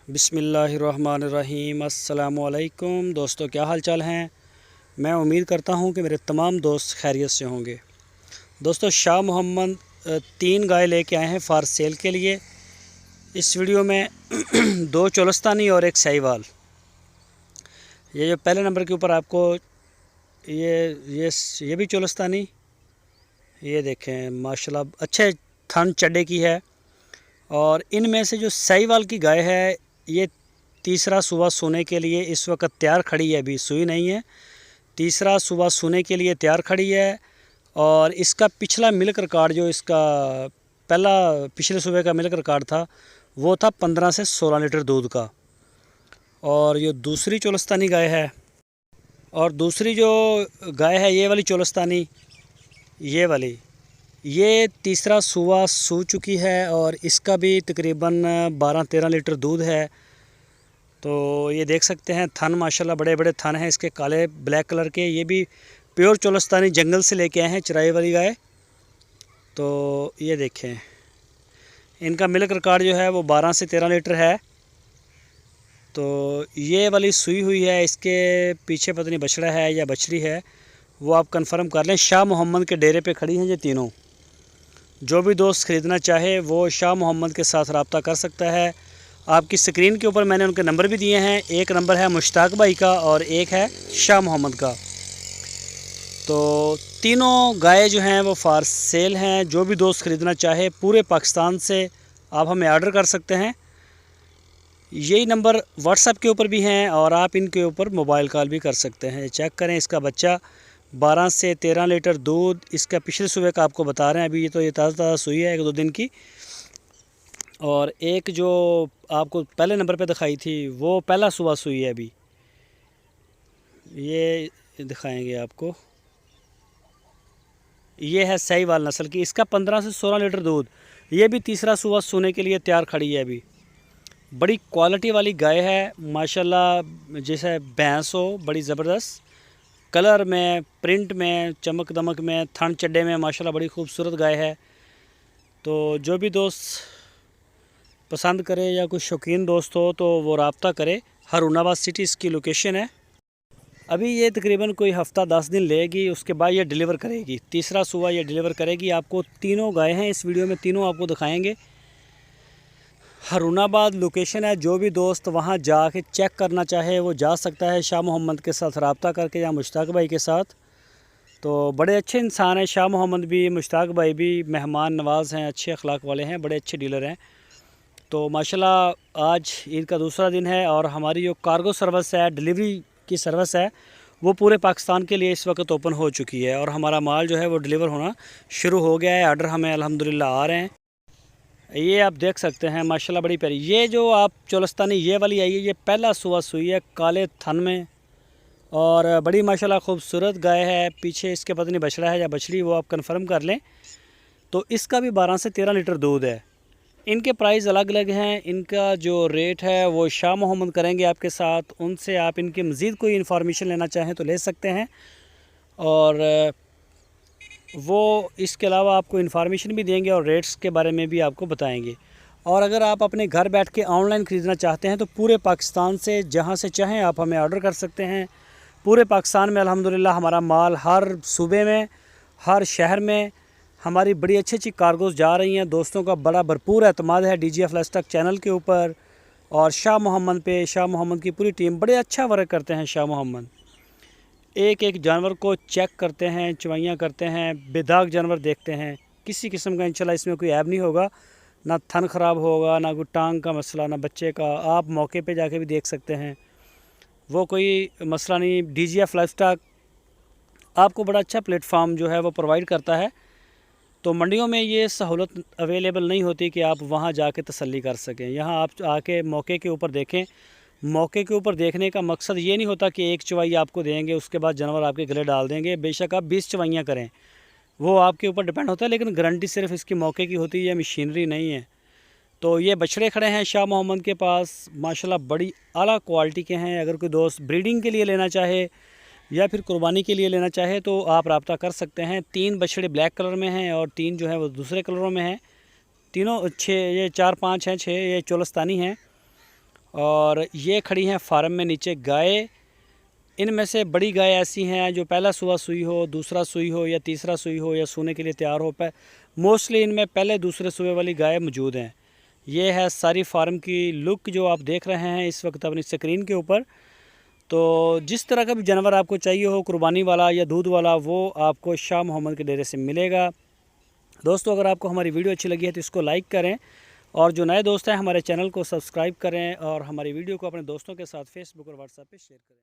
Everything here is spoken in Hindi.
बिस्मिल्लाहिर्रहमानिर्रहीम। अस्सलामुअलैकुम दोस्तों, क्या हाल चाल हैं। मैं उम्मीद करता हूं कि मेरे तमाम दोस्त खैरियत से होंगे। दोस्तों, शाह मोहम्मद 3 गाय लेके आए हैं फार सेल के लिए। इस वीडियो में 2 चोलस्तानी और एक साहिवाल। ये जो पहले नंबर के ऊपर आपको ये भी चोलस्तानी, ये देखें माशाल्लाह अच्छे थन चड्डे की है। और इनमें से जो साहिवाल की गाय है, ये तीसरा सुबह सोने के लिए इस वक्त तैयार खड़ी है। अभी सुई नहीं है, तीसरा सुबह सोने के लिए तैयार खड़ी है। और इसका पिछला मिल्क रिकॉर्ड, जो इसका पहला पिछले सुबह का मिल्क रिकॉर्ड था, वो था 15 से 16 लीटर दूध का। और ये दूसरी चोलस्तानी गाय है। और दूसरी जो गाय है, ये वाली चोलस्तानी, ये वाली, ये तीसरा सुबह सू चुकी है और इसका भी तकरीबन 12-13 लीटर दूध है। तो ये देख सकते हैं थन माशाल्लाह बड़े बड़े थन हैं इसके, काले ब्लैक कलर के। ये भी प्योर चोलस्तानी जंगल से लेके आए हैं, चराई वाली गाय। तो ये देखें, इनका मिल्क रिकॉर्ड जो है वो 12 से 13 लीटर है। तो ये वाली सुई हुई है, इसके पीछे पता नहीं बछड़ा है या बछड़ी है, वो आप कंफर्म कर लें। शाह मोहम्मद के डेरे पे खड़ी हैं ये तीनों। जो भी दोस्त ख़रीदना चाहे वो शाह मोहम्मद के साथ रब्ता कर सकता है। आपकी स्क्रीन के ऊपर मैंने उनके नंबर भी दिए हैं। एक नंबर है मुश्ताक भाई का और एक है शाह मोहम्मद का। तो तीनों गाय जो हैं वो फार सेल हैं। जो भी दोस्त ख़रीदना चाहे पूरे पाकिस्तान से आप हमें ऑर्डर कर सकते हैं। यही नंबर व्हाट्सएप के ऊपर भी हैं और आप इनके ऊपर मोबाइल कॉल भी कर सकते हैं। चेक करें, इसका बच्चा 12 से 13 लीटर दूध इसका पिछले सुबह का आपको बता रहे हैं। अभी ये ताज़ा सुई है 1-2 दिन की। और एक जो आपको पहले नंबर पे दिखाई थी वो पहला सुबह सुई है। अभी ये दिखाएंगे आपको, ये है साहिवाल नस्ल की, इसका 15 से 16 लीटर दूध। ये भी तीसरा सुबह सोने के लिए तैयार खड़ी है। अभी बड़ी क्वालिटी वाली गाय है माशाल्लाह, जैसे भैंस हो, बड़ी ज़बरदस्त कलर में, प्रिंट में, चमक दमक में, थन चड्डे में माशाल्लाह बड़ी खूबसूरत गाय है। तो जो भी दोस्त पसंद करे या कोई शौकीन दोस्त हो तो वो रब्ता करे। हारूनाबाद सिटी इसकी लोकेशन है। अभी ये तकरीबन कोई हफ़्ता 10 दिन लेगी, उसके बाद ये डिलीवर करेगी। तीसरा सुबह ये डिलीवर करेगी। आपको तीनों गाय हैं इस वीडियो में, तीनों आपको दिखाएंगे। हारूनाबाद लोकेशन है। जो भी दोस्त वहाँ जाके चेक करना चाहे वो जा सकता है, शाह मोहम्मद के साथ रब्ता करके या मुश्ताक भाई के साथ। तो बड़े अच्छे इंसान हैं शाह मोहम्मद भी, मुश्ताक भाई भी, मेहमान नवाज़ हैं, अच्छे अखलाक वाले हैं, बड़े अच्छे डीलर हैं। तो माशाल्लाह आज ईद का दूसरा दिन है और हमारी जो कार्गो सर्विस है, डिलीवरी की सर्विस है, वो पूरे पाकिस्तान के लिए इस वक्त ओपन हो चुकी है। और हमारा माल जो है वो डिलीवर होना शुरू हो गया है। ऑर्डर हमें अल्हम्दुलिल्लाह आ रहे हैं। ये आप देख सकते हैं माशाल्लाह बड़ी प्यारी। ये जो आप चोलस्तानी ये वाली आई है, ये पहला सुबह सुई है, काले थन में, और बड़ी माशाल्लाह खूबसूरत गाय है। पीछे इसके पता नहीं बछड़ा है या बछड़ी, वो आप कंफर्म कर लें। तो इसका भी 12 से 13 लीटर दूध है। इनके प्राइस अलग अलग हैं। इनका जो रेट है वो शाह मोहम्मद करेंगे आपके साथ। उनसे आप इनकी मज़ीद कोई इन्फॉर्मेशन लेना चाहें तो ले सकते हैं। और वो इसके अलावा आपको इन्फॉर्मेशन भी देंगे और रेट्स के बारे में भी आपको बताएंगे। और अगर आप अपने घर बैठ के ऑनलाइन ख़रीदना चाहते हैं तो पूरे पाकिस्तान से जहां से चाहें आप हमें ऑर्डर कर सकते हैं। पूरे पाकिस्तान में अल्हम्दुलिल्लाह हमारा माल हर सूबे में, हर शहर में हमारी बड़ी अच्छी अच्छी कार्गोज़ जा रही हैं। दोस्तों का बड़ा भरपूर एतमाद है DGF लाइवस्टॉक चैनल के ऊपर और शाह मोहम्मद पे। शाह मोहम्मद की पूरी टीम बड़े अच्छा वर्क करते हैं। शाह मोहम्मद एक एक जानवर को चेक करते हैं, चवाइयाँ करते हैं, बेदाग जानवर देखते हैं। किसी किस्म का इंशाल्लाह इसमें कोई ऐब नहीं होगा, ना थन ख़राब होगा, ना कोई टांग का मसला, ना बच्चे का। आप मौके पे जाके भी देख सकते हैं, वो कोई मसला नहीं। DGF लाइवस्टॉक आपको बड़ा अच्छा प्लेटफार्म जो है वो प्रोवाइड करता है। तो मंडियों में ये सहूलत अवेलेबल नहीं होती कि आप वहाँ जाके तसल्ली कर सकें। यहाँ आप आके मौके के ऊपर देखें। मौके के ऊपर देखने का मकसद ये नहीं होता कि एक चवाई आपको देंगे उसके बाद जानवर आपके गले डाल देंगे। बेशक आप 20 चवाइयाँ करें, वो आपके ऊपर डिपेंड होता है, लेकिन गारंटी सिर्फ इसकी मौके की होती है, ये मशीनरी नहीं है। तो ये बछड़े खड़े हैं शाह मोहम्मद के पास, माशाल्लाह बड़ी आला क्वालिटी के हैं। अगर कोई दोस्त ब्रीडिंग के लिए लेना चाहे या फिर कुर्बानी के लिए लेना चाहे तो आप रब्ता कर सकते हैं। 3 बछड़े ब्लैक कलर में हैं और 3 जो है वो दूसरे कलरों में हैं। तीनों 6, ये 4-5 हैं, 6 ये चोलस्तानी हैं। और ये खड़ी हैं फार्म में नीचे गाय। इनमें से बड़ी गाय ऐसी हैं जो पहला सुबह सुई हो, दूसरा सुई हो या तीसरा सुई हो या सूने के लिए तैयार हो पाए। मोस्टली इनमें पहले दूसरे सुबह वाली गाय मौजूद हैं। ये है सारी फार्म की लुक जो आप देख रहे हैं इस वक्त अपनी स्क्रीन के ऊपर। तो जिस तरह का भी जानवर आपको चाहिए हो, कुर्बानी वाला या दूध वाला, वो आपको शाह मोहम्मद के डेरे से मिलेगा। दोस्तों अगर आपको हमारी वीडियो अच्छी लगी है तो इसको लाइक करें, और जो नए दोस्त हैं हमारे चैनल को सब्सक्राइब करें, और हमारी वीडियो को अपने दोस्तों के साथ फेसबुक और व्हाट्सएप पे शेयर करें।